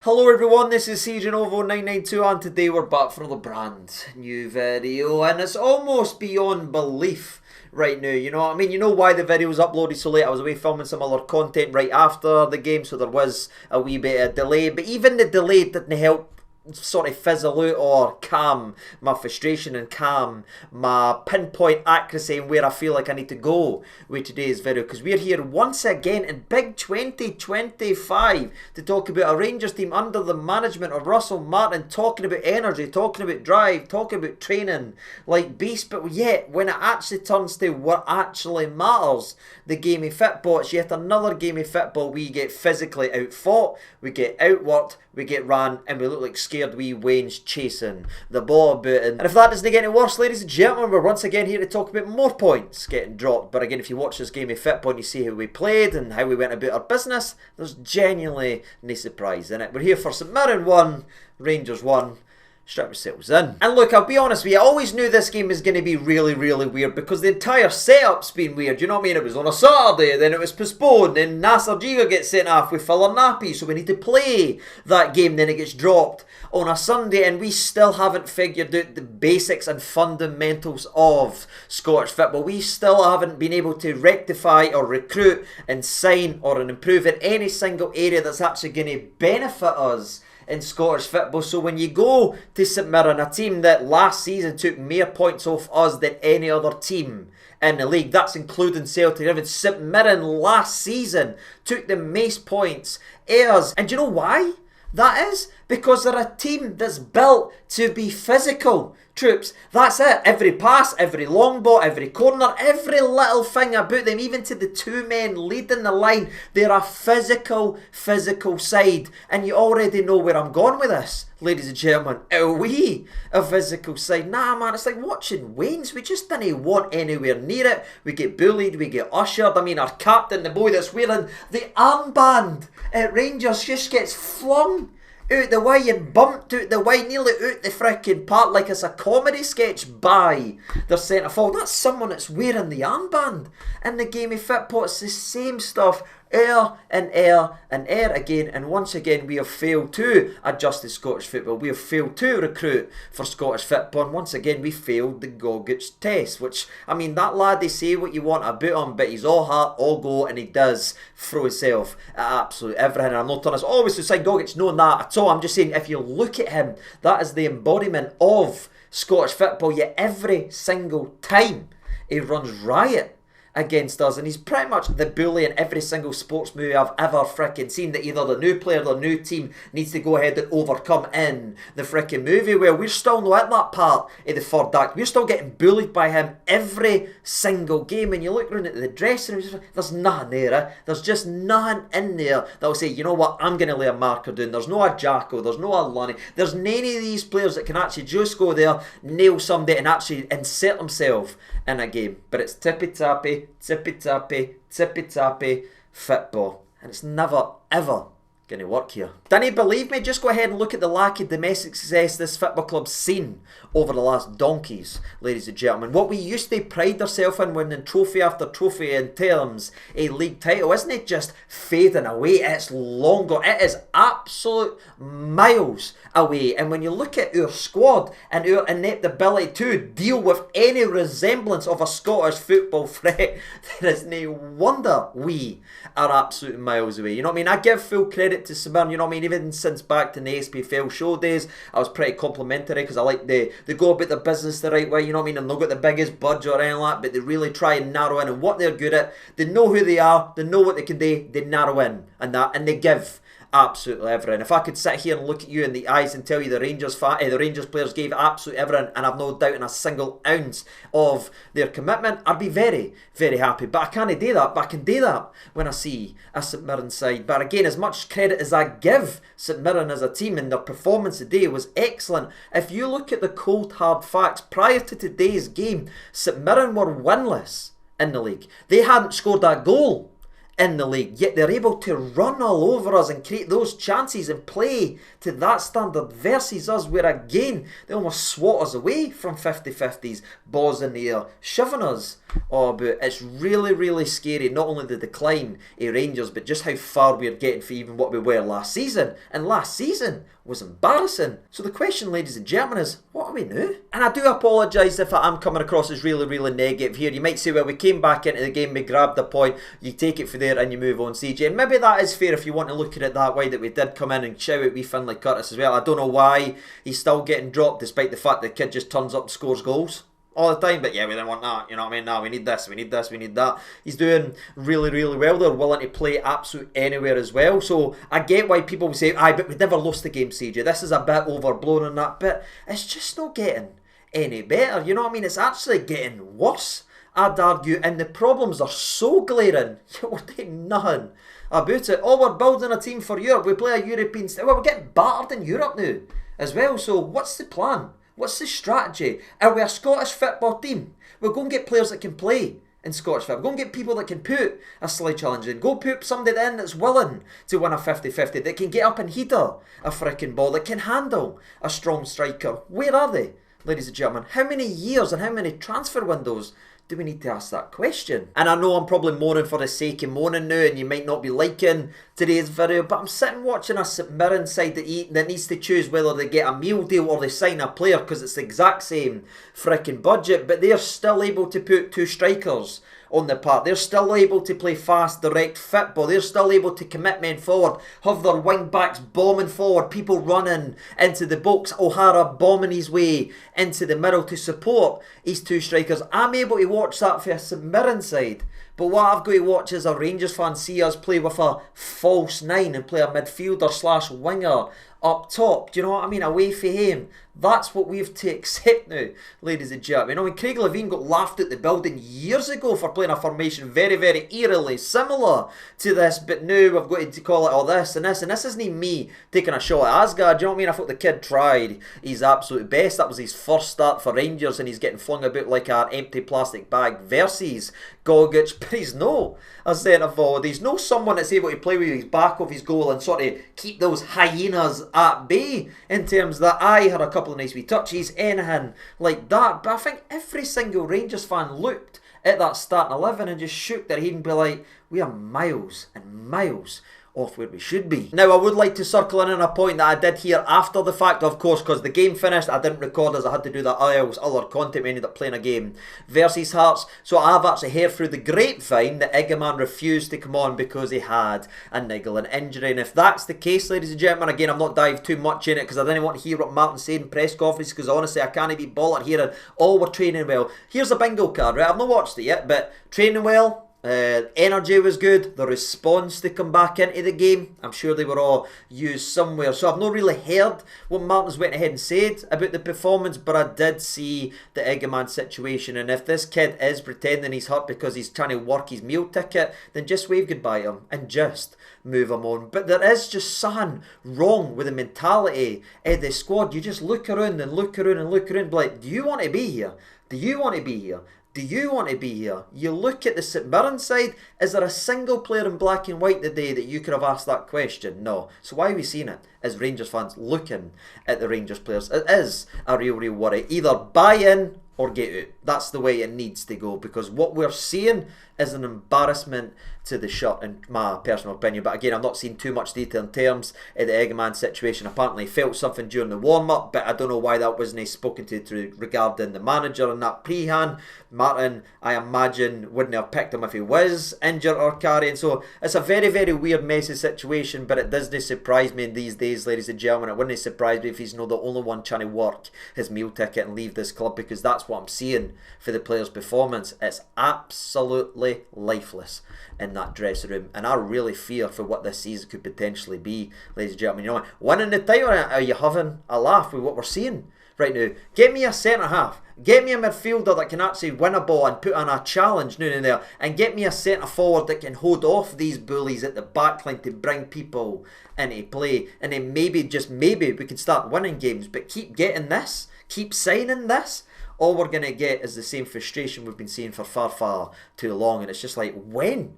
Hello everyone, this is CJNovo992 and today we're back for the brand new video and it's almost beyond belief right now, you know what I mean? You know why the video was uploaded so late. I was away filming some other content right after the game, so there was a wee bit of delay, but even the delay didn't help sort of fizzle out or calm my frustration and calm my pinpoint accuracy and where I feel like I need to go with today's video, because we're here once again in big 2025 to talk about a Rangers team under the management of Russell Martin, talking about energy, talking about drive, talking about training like beasts, but yet when it actually turns to what actually matters, the game of football, it's yet another game of football. We get physically outfought, we get outworked, we get ran, and we look like scared wee Waynes chasing the ball about. And if that doesn't get any worse, ladies and gentlemen, we're once again here to talk about more points getting dropped. But again, if you watch this game of football and you see how we played and how we went about our business, there's genuinely no surprise in it. We're here for St Mirren 1, Rangers 1. Strap yourselves in. And look, I'll be honest with you, I always knew this game was going to be really weird because the entire setup's been weird. You know what I mean? It was on a Saturday, then it was postponed, then lathergic gets sent off with filler nappy, so we need to play that game, then it gets dropped on a Sunday, and we still haven't figured out the basics and fundamentals of Scottish football. We still haven't been able to rectify or recruit and sign or improve in any single area that's actually going to benefit us in Scottish football. So when you go to St Mirren, a team that last season took more points off us than any other team in the league, that's including Celtic. Even St Mirren last season took the most points airs. And do you know why that is? Because they're a team that's built to be physical. Troops, that's it. Every pass, every long ball, every corner, every little thing about them, even to the two men leading the line, they're a physical side. And you already know where I'm going with this, ladies and gentlemen. Are we a physical side? Nah, man, it's like watching Waynes. We just didn't want anywhere near it. We get bullied, we get ushered. I mean, our captain, the boy that's wearing the armband at Rangers, just gets flung out the way and bumped out the way, nearly out the frickin' park like it's a comedy sketch by their centre forward. That's someone that's wearing the armband in the game of football. It's the same stuff, air again, and once again we have failed to adjust to Scottish football. We have failed to recruit for Scottish football, and once again we failed the goalless test, which, I mean, that lad, they say what you want about him, but he's all heart, all go, and he does throw himself at absolutely everything. And I'm not telling us always to sign goalless, no, not at all. I'm just saying, if you look at him, that is the embodiment of Scottish football, yet every single time he runs riot against us, and he's pretty much the bully in every single sports movie I've ever frickin' seen, that either the new player or the new team needs to go ahead and overcome in the frickin' movie. Well, we're still not at that part of the third act. We're still getting bullied by him every single game, and you look around at the dressing room, there's nothing there. There's just nothing in there that'll say, you know what, I'm going to lay a marker down. There's no a Jacko, there's no a Lunny, there's none of these players that can actually just go there, nail somebody and actually insert himself in a game. But it's tippy-tappy football, and it's never ever going to work here. Don't you believe me? Just go ahead and look at the lack of domestic success this football club's seen over the last donkeys, ladies and gentlemen. What we used to pride ourselves in, winning trophy after trophy in terms a league title, isn't it just fading away? It's longer. It is absolute miles away. And when you look at our squad and our inept ability to deal with any resemblance of a Scottish football threat, there is no wonder we are absolute miles away. You know what I mean? I give full credit to St Mirren, you know what I mean? Even since back in the SPFL show days, I was pretty complimentary because I like they go about their business the right way, you know what I mean? And they've got the biggest budget or anything like that, but they really try and narrow in on what they're good at. They know who they are, they know what they can do, they narrow in and that, and they give absolutely everything. If I could sit here and look at you in the eyes and tell you the Rangers players gave absolutely everything, and I've no doubt in a single ounce of their commitment, I'd be very happy. But I can't do that. But I can do that when I see a St Mirren side. But again, as much credit as I give St Mirren as a team, and their performance today was excellent, if you look at the cold hard facts, prior to today's game, St Mirren were winless in the league. They hadn't scored that goal in the league, yet they're able to run all over us and create those chances and play to that standard versus us, where again they almost swat us away from 50-50s, balls in the air, shoving us. Oh, but it's really, really scary, not only the decline of Rangers, but just how far we're getting for even what we were last season. And last season was embarrassing. So the question, ladies and gentlemen, is what are we now? And I do apologise if I am coming across as really, really negative here. You might say, well, we came back into the game, we grabbed the point, you take it from there and you move on, CJ. And maybe that is fair if you want to look at it that way, that we did come in and shout out wee Findlay Curtis as well. I don't know why he's still getting dropped, despite the fact the kid just turns up and scores goals all the time. But yeah, we didn't want that, you know what I mean? Now we need this, we need this, we need that. He's doing really, really well. They're willing to play absolute anywhere as well. So I get why people will say, aye, but we never lost the game, CJ. This is a bit overblown on that bit. It's just not getting any better, you know what I mean? It's actually getting worse, I'd argue, and the problems are so glaring, we're doing nothing about it. Oh, we're building a team for Europe, we play a European well, we're getting battered in Europe now as well. So what's the plan? What's the strategy? Are we a Scottish football team? We'll go and get players that can play in Scottish football. Go and get people that can put a slight challenge in. Go put somebody in that's willing to win a 50-50, that can get up and header a frickin' ball, that can handle a strong striker. Where are they, ladies and gentlemen? How many years and how many transfer windows do we need to ask that question? And I know I'm probably moaning for the sake of moaning now, and you might not be liking today's video, but I'm sitting watching a St Mirren side that needs to choose whether they get a meal deal or they sign a player, because it's the exact same frickin' budget, but they're still able to put two strikers on the park. They're still able to play fast, direct football. They're still able to commit men forward, have their wing backs bombing forward, people running into the box, O'Hara bombing his way into the middle to support his two strikers. I'm able to watch that for a St Mirren side. But what I've got to watch as a Rangers fan, see us play with a false nine and play a midfielder / winger up top. Do you know what I mean? Away from him. That's what we have to accept now, ladies and gentlemen. I mean, Craig Levein got laughed at the building years ago for playing a formation very, very eerily similar to this, but now we've got to call it all this and this. And this isn't me taking a shot at Asgard. Do you know what I mean? I thought the kid tried his absolute best. That was his first start for Rangers, and he's getting flung about like an empty plastic bag versus Gogic, but he's no a centre forward. He's no someone that's able to play with his back off his goal and sort of keep those hyenas at bay, in terms that I had a couple of nice wee touches, anything like that. But I think every single Rangers fan looked at that starting 11 and just shook their head and be like, we are miles and miles off where we should be. Now, I would like to circle in on a point that I did hear after the fact, of course, because the game finished. I didn't record as I had to do that other content. We ended up playing a game versus Hearts. So I've actually heard through the grapevine that Egeman refused to come on because he had a niggling injury. And if that's the case, ladies and gentlemen, again, I'm not diving too much in it because I didn't want to hear what Martin said in press conference, because honestly, I can't be bothered hearing, oh, we're training well. Here's a bingo card, right? I've not watched it yet, but training well. Energy was good. The response to come back into the game, I'm sure they were all used somewhere. So I've not really heard what Martin's went ahead and said about the performance, but I did see the Egeman situation. And if this kid is pretending he's hurt because he's trying to work his meal ticket, then just wave goodbye to him and just move him on. But there is just something wrong with the mentality of the squad. You just look around and look around and look around, like, do you want to be here? Do you want to be here? Do you want to be here? You look at the St Mirren side, is there a single player in black and white today that you could have asked that question? No. So why are we seeing it as Rangers fans looking at the Rangers players? It is a real, real worry. Either buy in or get out. That's the way it needs to go, because what we're seeing is an embarrassment to the shirt, in my personal opinion. But again, I'm not seeing too much detail in terms of the Egeman situation. Apparently he felt something during the warm-up, but I don't know why that wasn't spoken to regarding the manager and that pre-hand. Martin, I imagine, wouldn't have picked him if he was injured or carrying. So it's a very, very weird, messy situation, but it doesn't surprise me in these days, ladies and gentlemen. It wouldn't surprise me if he's not the only one trying to work his meal ticket and leave this club, because that's what I'm seeing for the players' performance. It's absolutely lifeless in that dressing room, and I really fear for what this season could potentially be, ladies and gentlemen. You know, winning the title, are you having a laugh with what we're seeing right now? Get me a centre half, get me a midfielder that can actually win a ball and put on a challenge now and there, and get me a centre forward that can hold off these bullies at the backline to bring people into play, and then maybe, just maybe, we can start winning games. But keep getting this, keep signing this, all we're going to get is the same frustration we've been seeing for far, far too long. And it's just like, when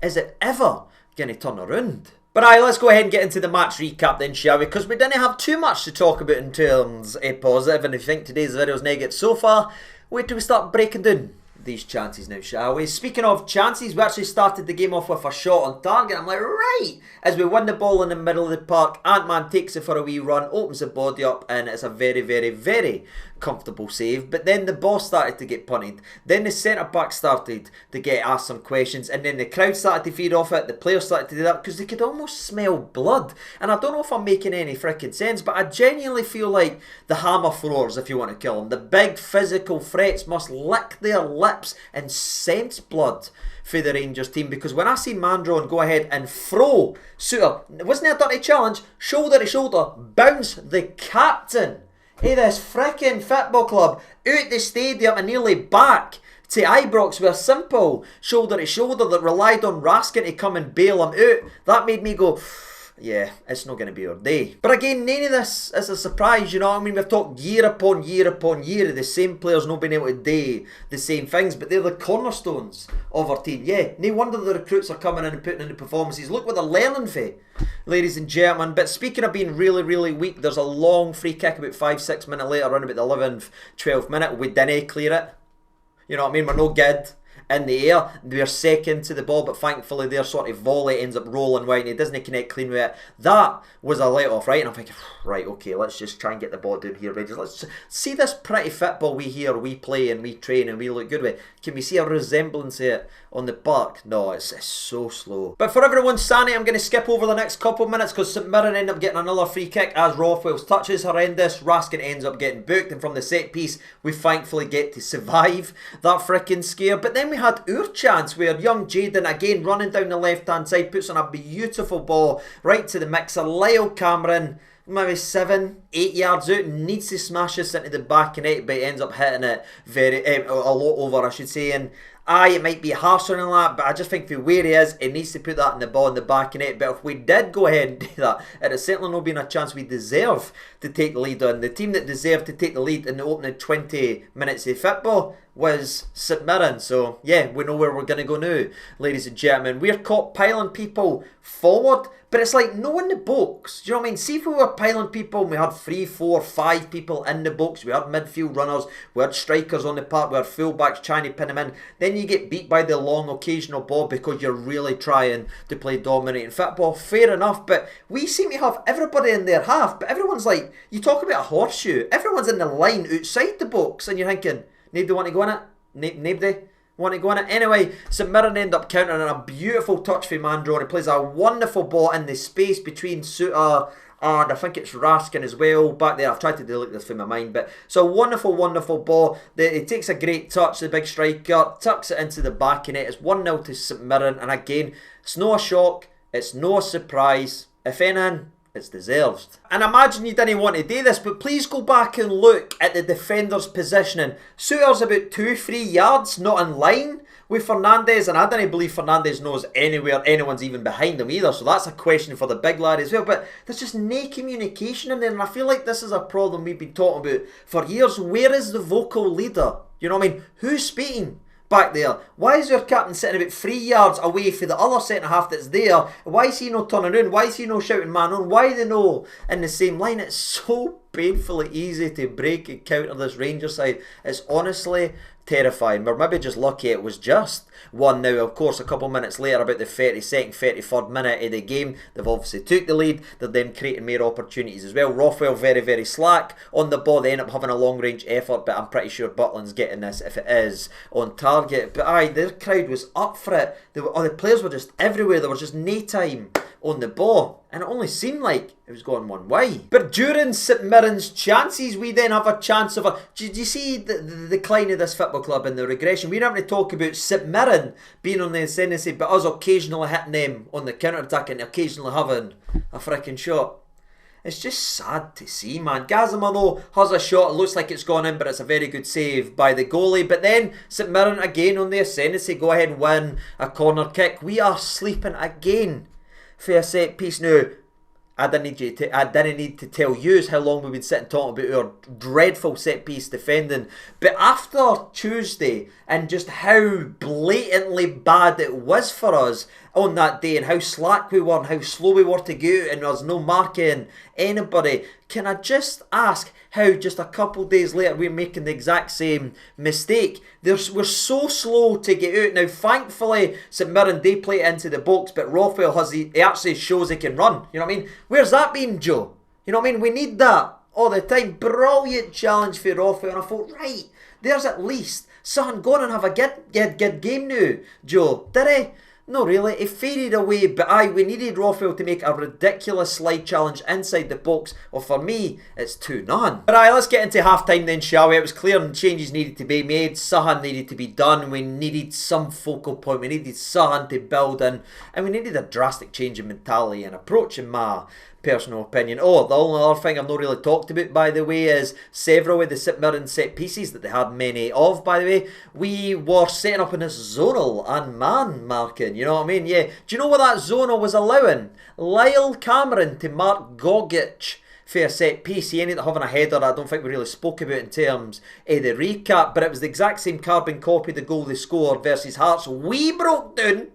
is it ever going to turn around? But aye, let's go ahead and get into the match recap then, shall we? Because we didn't have too much to talk about in terms of positive, and if you think today's video is negative so far, wait till we start breaking down these chances now, shall we? Speaking of chances, we actually started the game off with a shot on target. I'm like, right, as we win the ball in the middle of the park, Ant-Man takes it for a wee run, opens the body up, and it's a very, very, very comfortable save. But then the ball started to get punted. Then the centre-back started to get asked some questions, and then the crowd started to feed off it. The players started to do that because they could almost smell blood. And I don't know if I'm making any freaking sense, but I genuinely feel like the hammer throwers, if you want to kill them, the big physical threats must lick their lips and sense blood for the Rangers team, because when I see Mandron go ahead and throw Suter, wasn't it a dirty challenge, shoulder to shoulder, bounce the captain of this freaking football club out the stadium and nearly back to Ibrox with a simple shoulder to shoulder that relied on Raskin to come and bail him out, that made me go, yeah, it's not going to be our day. But again, none of this is a surprise, you know what I mean? We've talked year upon year upon year of the same players not being able to do the same things, but they're the cornerstones of our team. Yeah, no wonder the recruits are coming in and putting in the performances. Look what they're learning for, ladies and gentlemen. But speaking of being really, really weak, there's a long free kick about 5-6 minutes later, around about the 11th, 12th minute. We didn't clear it. You know what I mean? We're no good in the air. We're second to the ball, but thankfully their sort of volley ends up rolling wide and it doesn't connect clean with it. That was a let off, right? And I'm thinking, right, okay, let's just try and get the ball down here, Rangers. Let's see this pretty football we play and we train and we look good with. Can we see a resemblance of it on the park? No, it's so slow. But for everyone's sanity, I'm going to skip over the next couple of minutes because St Mirren end up getting another free kick as Rothwell's touch is horrendous. Raskin ends up getting booked, and from the set piece, we thankfully get to survive that freaking scare. But then we had our chance where young Jaden, again running down the left hand side, puts on a beautiful ball right to the mixer. Lyle Cameron, maybe 7-8 yards out, needs to smash this into the back of net, but he ends up hitting it a lot over, I should say. And aye, it might be harsher than that, but I just think for where he is, he needs to put that in the ball in the back of net. But if we did go ahead and do that, it has certainly not been a chance we deserve to take the lead on. The team that deserved to take the lead in the opening 20 minutes of football was St Mirren. So yeah, we know where we're going to go now, ladies and gentlemen. We're caught piling people forward, but it's like no in the box. Do you know what I mean? See if we were piling people and we had 3, 4, 5 people in the box, we had midfield runners, we had strikers on the park, we had fullbacks trying to pin them in, then you get beat by the long occasional ball because you're really trying to play dominating football. Fair enough, but we seem to have everybody in their half, but everyone's like, you talk about a horseshoe, everyone's in the line outside the box and you're thinking, nobody want to go in it? Nobody want to go in it? Anyway, St Mirren end up countering on a beautiful touch for Mandron. He plays a wonderful ball in the space between Suter and I think it's Raskin as well. Back there, I've tried to delete this from my mind, but it's a wonderful, wonderful ball. He takes a great touch, the big striker, tucks it into the back of it. It's 1-0 to St Mirren, and again, it's no shock, it's no surprise. If anything, it's deserved. And imagine you didn't want to do this, but please go back and look at the defender's positioning. Suter's about 2-3 yards not in line with Fernandez, and I don't believe Fernandez knows anywhere anyone's even behind him either, so that's a question for the big lad as well. But there's just no communication in there, and I feel like this is a problem we've been talking about for years. Where is the vocal leader? You know what I mean? Who's speaking back there? Why is your captain sitting about 3 yards away from the other centre half that's there? Why is he not turning around? Why is he not shouting man on? Why are they not in the same line? It's so painfully easy to break and counter this Rangers side. It's honestly terrifying. We're maybe just lucky it was just 1-0. Of course, a couple minutes later, about the 32nd, 33rd minute of the game, they've obviously took the lead. They're then creating more opportunities as well. Rothwell very, very slack on the ball. They end up having a long range effort, but I'm pretty sure Butland's getting this if it is on target. But aye, their crowd was up for it. The players were just everywhere. There was just no time on the ball, and it only seemed like it was going one way. But during St Mirren's chances, we then have a chance of do you see the decline of this football club and the regression? We don't have to talk about St Mirren being on the ascendancy, but us occasionally hitting them on the counter-attack and occasionally having a freaking shot. It's just sad to see, man. Gazima, though, has a shot. It looks like it's gone in, but it's a very good save by the goalie. But then St Mirren again on the ascendancy, go ahead and win a corner kick. We are sleeping again for a set piece now. I didn't need to tell you how long we've been sitting talking about our dreadful set piece defending. But after Tuesday and just how blatantly bad it was for us on that day and how slack we were and how slow we were to go and there was no marking anybody, can I just ask how just a couple days later we're making the exact same mistake? We're so slow to get out. Now thankfully St Mirren, they play it into the box, but Rothwell he actually shows he can run. You know what I mean? Where's that been, Joe? You know what I mean? We need that all the time. Brilliant challenge for Rothwell, and I thought, right, there's at least son, go on and have a good game now, Joe. Did he? No, really. It faded away, but we needed Rothwell to make a ridiculous slide challenge inside the box. Well, for me, it's 2-0. But let's get into half-time then, shall we? It was clear changes needed to be made. Sahan needed to be done. We needed some focal point. We needed Sahan to build in. And we needed a drastic change in mentality and approach, in my personal opinion. Oh, the only other thing I've not really talked about, by the way, is several of the St Mirren set pieces that they had many of, by the way. We were setting up in this zonal and man marking, you know what I mean? Yeah. Do you know what that zonal was allowing? Lyle Cameron to mark Gogic for a set piece. He ended up having a header I don't think we really spoke about in terms of the recap, but it was the exact same carbon copy of the goal they scored versus Hearts. We broke down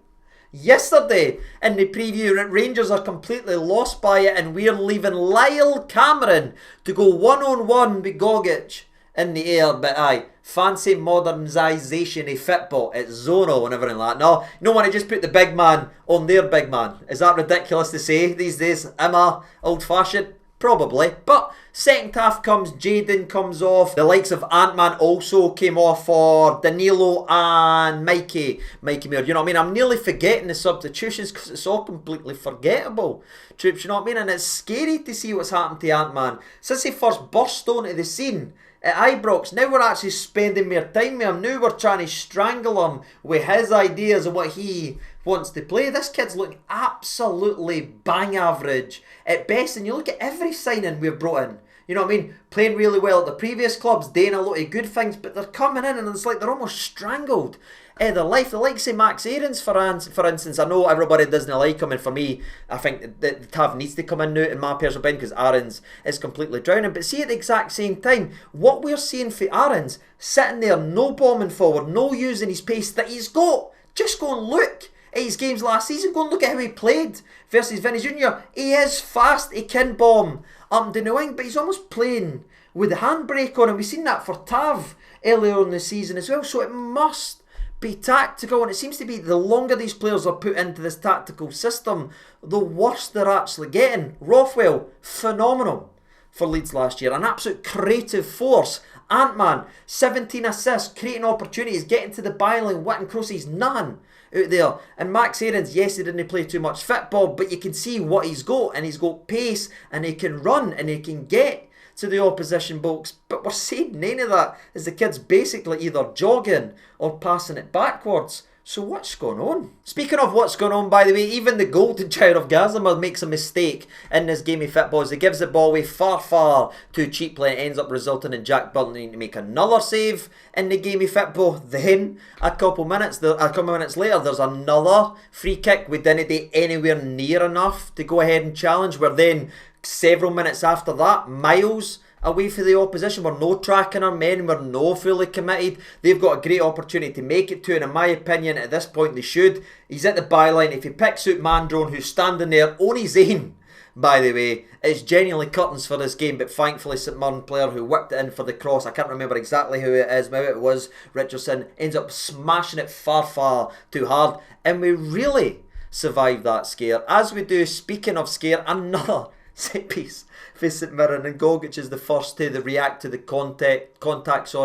yesterday in the preview. Rangers are completely lost by it, and we're leaving Lyle Cameron to go one-on-one with Gogic in the air. But fancy modernisation of football. It's zonal and everything like that. No, you don't want to just put the big man on their big man. Is that ridiculous to say these days? Am I old-fashioned? Probably. But second half comes, Jaden comes off. The likes of Ant-Man also came off for Danilo and Mikey Mirren. You know what I mean? I'm nearly forgetting the substitutions because it's all completely forgettable. Troops, you know what I mean? And it's scary to see what's happened to Ant-Man. Since he first burst onto the scene at Ibrox, now we're actually spending more time with him. Now we're trying to strangle him with his ideas of what he wants to play. This kid's looking absolutely bang average at best, and you look at every signing we've brought in. You know what I mean? Playing really well at the previous clubs, doing a lot of good things, but they're coming in and it's like they're almost strangled out of their life. The likes of Max Aarons, for instance. I know everybody doesn't like him, and for me, I think that Tav needs to come in now, in my personal opinion, because Aarons is completely drowning. But see, at the exact same time, what we're seeing for Aarons, sitting there, no bombing forward, no using his pace that he's got. Just go and look at his games last season. Go and look at how he played versus Vinny Jr. He is fast, he can bomb up and down the wing, but he's almost playing with the handbrake on, and we've seen that for Tav earlier in the season as well. So it must be tactical, and it seems to be the longer these players are put into this tactical system, the worse they're actually getting. Rothwell, phenomenal for Leeds last year, an absolute creative force. Ant-Man, 17 assists, creating opportunities, getting to the byline, whipping crosses, none out there. And Max Aarons, yes, he didn't play too much football, but you can see what he's got, and he's got pace, and he can run, and he can get to the opposition box. But we're seeing none of that, as the kid's basically either jogging or passing it backwards. So what's going on? Speaking of what's going on, by the way, even the golden child of Gazima makes a mistake in this game of football as he gives the ball away far too cheaply, and ends up resulting in Jack Burton needing to make another save in the game of football. Then a couple minutes later, there's another free kick. We didn't do anywhere near enough to go ahead and challenge. We're then several minutes after that, miles away for the opposition. We're no tracking our men, we're no fully committed. They've got a great opportunity to make it to, and in my opinion at this point they should. He's at the byline. If he picks out Mandron, who's standing there on his own, by the way, it's genuinely curtains for this game. But thankfully St Mirren player who whipped it in for the cross, I can't remember exactly who it is, maybe it was Richardson, ends up smashing it far too hard, and we really survived that scare. As we do, speaking of scare, another set piece for St Mirren, and Gogic is the first to react to the contact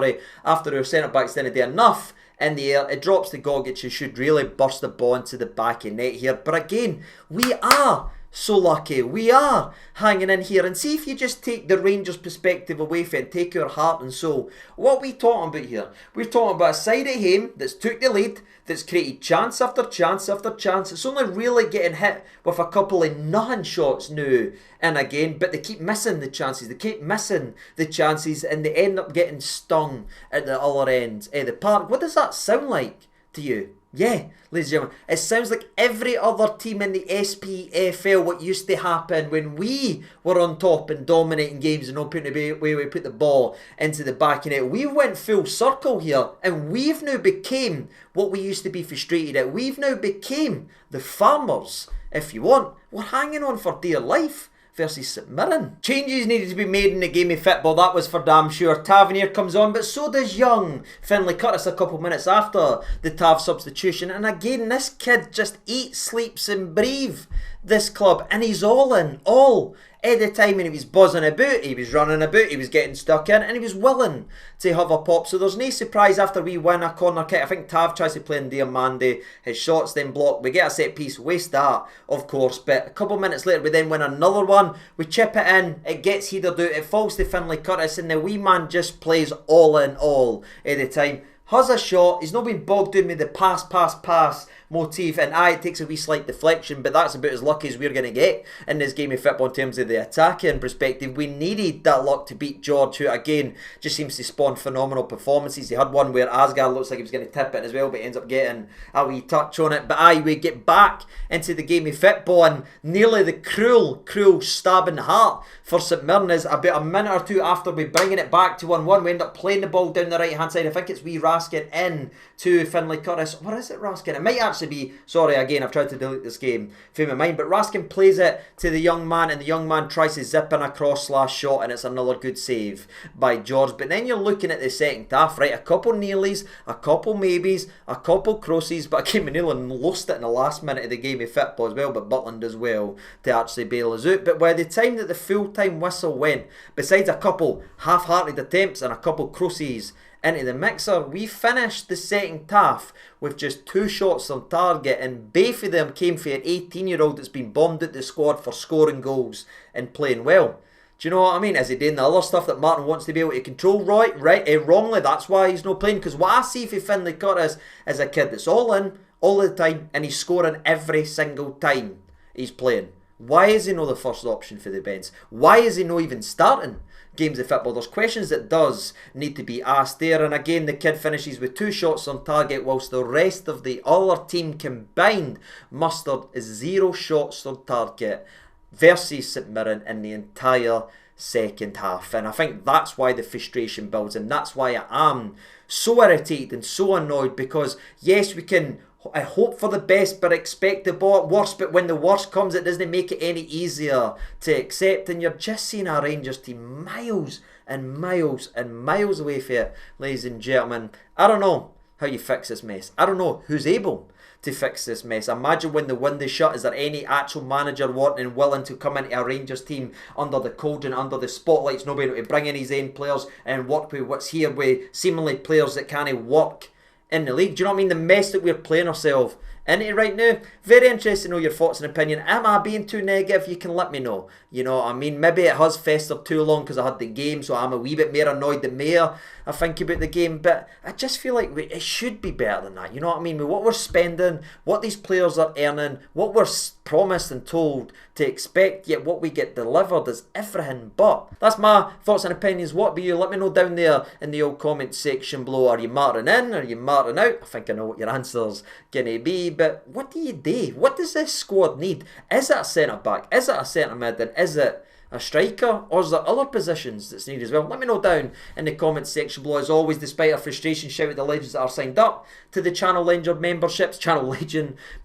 after our centre backs didn't do enough in the air. It drops to Gogic, who should really burst the ball into the back of net here. But again, we are so lucky. We are hanging in here. And see, if you just take the Rangers perspective away from it and take our heart and soul, what are we talking about here? We're talking about a side at home that's took the lead, that's created chance after chance after chance. It's only really getting hit with a couple of nothing shots now and again, but they keep missing the chances. They keep missing the chances, and they end up getting stung at the other end of the park. What does that sound like to you? Yeah, ladies and gentlemen, it sounds like every other team in the SPFL, what used to happen when we were on top and dominating games and not putting away we put the ball into the back of it. We went full circle here, and we've now became what we used to be frustrated at. We've now became the farmers, if you want. We're hanging on for dear life versus St Mirren. Changes needed to be made in the game of football, that was for damn sure. Tavernier comes on, but so does young Findlay Curtis a couple minutes after the Tav substitution. And again, this kid just eats, sleeps and breathes this club, and he's all in, all at the time, and he was buzzing about, he was running about, he was getting stuck in, and he was willing to have a pop. So there's no surprise after we win a corner kick. I think Tav tries to play in Diamande, his shots then blocked, we get a set piece, waste that of course, but a couple minutes later we then win another one, we chip it in, it gets headed out, it falls to Findlay Curtis, and the wee man just plays all in all at the time. Has a shot, he's not been bogged down with the pass motif, and it takes a wee slight deflection, but that's about as lucky as we're going to get in this game of football in terms of the attacking perspective. We needed that luck to beat George, who again just seems to spawn phenomenal performances. He had one where Asgard looks like he was going to tip it as well, but ends up getting a wee touch on it. But we get back into the game of football, and nearly the cruel stab in the heart for St Mirren is about a minute or two after we bringing it back to 1-1, we end up playing the ball down the right hand side. I think it's wee Raskin in to Findlay Curtis. What is it, Raskin? It might actually be, sorry again, I've tried to delete this game from my mind, but Raskin plays it to the young man, and the young man tries to zip in a cross slash shot, and it's another good save by George. But then you're looking at the second half, right? A couple nearlies, a couple maybes, a couple crosses, but again, Manila lost it in the last minute of the game of football as well, but Butland does well to actually bail us out. But by the time that the full-time whistle went, besides a couple half-hearted attempts and a couple crosses into the mixer, we finished the second half with just 2 shots on target, and both of them came for an 18-year-old that's been bombed at the squad for scoring goals and playing well. Do you know what I mean? Is he doing the other stuff that Martin wants to be able to control wrongly? That's why he's not playing, because what I see for Findlay Curtis is a kid that's all in, all the time, and he's scoring every single time he's playing. Why is he not the first option for the bench? Why is he not even starting games of football? There's questions that does need to be asked there. And again, the kid finishes with 2 shots on target, whilst the rest of the other team combined mustered 0 shots on target versus St Mirren in the entire second half. And I think that's why the frustration builds, and that's why I am so irritated and so annoyed, because yes, we can hope for the best but expect the worst, but when the worst comes, it doesn't make it any easier to accept, and you're just seeing our Rangers team miles and miles and miles away from it, ladies and gentlemen. I don't know how you fix this mess. I don't know who's able to fix this mess. Imagine when the window shut, is there any actual manager wanting and willing to come into a Rangers team under the cauldron, under the spotlights, nobody able to bring in his own players and work with what's here with seemingly players that can't work in the league? Do you know what I mean? The mess that we're playing ourselves into right now. Very interested to know your thoughts and opinion. Am I being too negative? You can let me know. You know what I mean? Maybe it has festered too long because I had the game, so I'm a wee bit more annoyed than more I think about the game. But I just feel like it should be better than that. You know what I mean? With what we're spending, what these players are earning, what we're promised and told to expect, yet what we get delivered is everything but. That's my thoughts and opinions. What be you? Let me know down there in the old comment section below. Are you martyring in? Are you martyring out? I think I know what your answer's going to be. But what do you do? What does this squad need? Is it a centre back? Is it a centre mid? And is it a striker, or is there other positions that's needed as well? Let me know down in the comments section below. As always, despite our frustration, shout out the legends that are signed up to the Channel Legend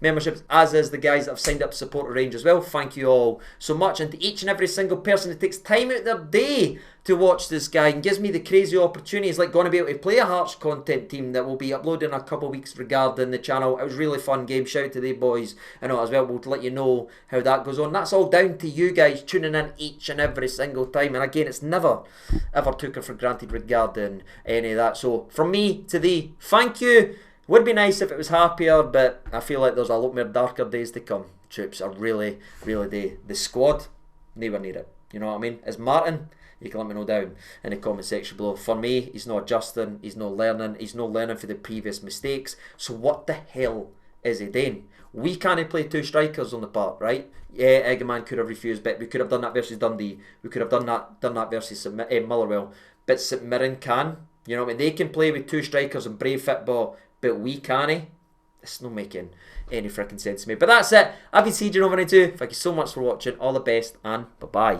memberships, as is the guys that have signed up to support the Rangers as well. Thank you all so much, and to each and every single person that takes time out their day to watch this guy and gives me the crazy opportunities, like going to be able to play a Hearts content team that will be uploading in a couple of weeks regarding the channel. It was a really fun game. Shout out to the boys and all as well. We'll let you know how that goes on. That's all down to you guys tuning in each and every single time. And again, it's never ever taken for granted regarding any of that. So from me to thee, thank you. Would be nice if it was happier, but I feel like there's a lot more darker days to come. Troops are really the squad, nowhere near it. You know what I mean? As Martin, you can let me know down in the comment section below. For me, he's not adjusting, he's not learning for the previous mistakes. So what the hell is he doing? We can't play 2 strikers on the part, right? Yeah, Eggman could have refused, but we could have done that versus Dundee. We could have done that versus Motherwell. But St Mirren can. You know what I mean? They can play with 2 strikers and brave football, but we can't. It's not making any freaking sense to me. But that's it. I've been CJ over 92. Thank you so much for watching. All the best and bye-bye.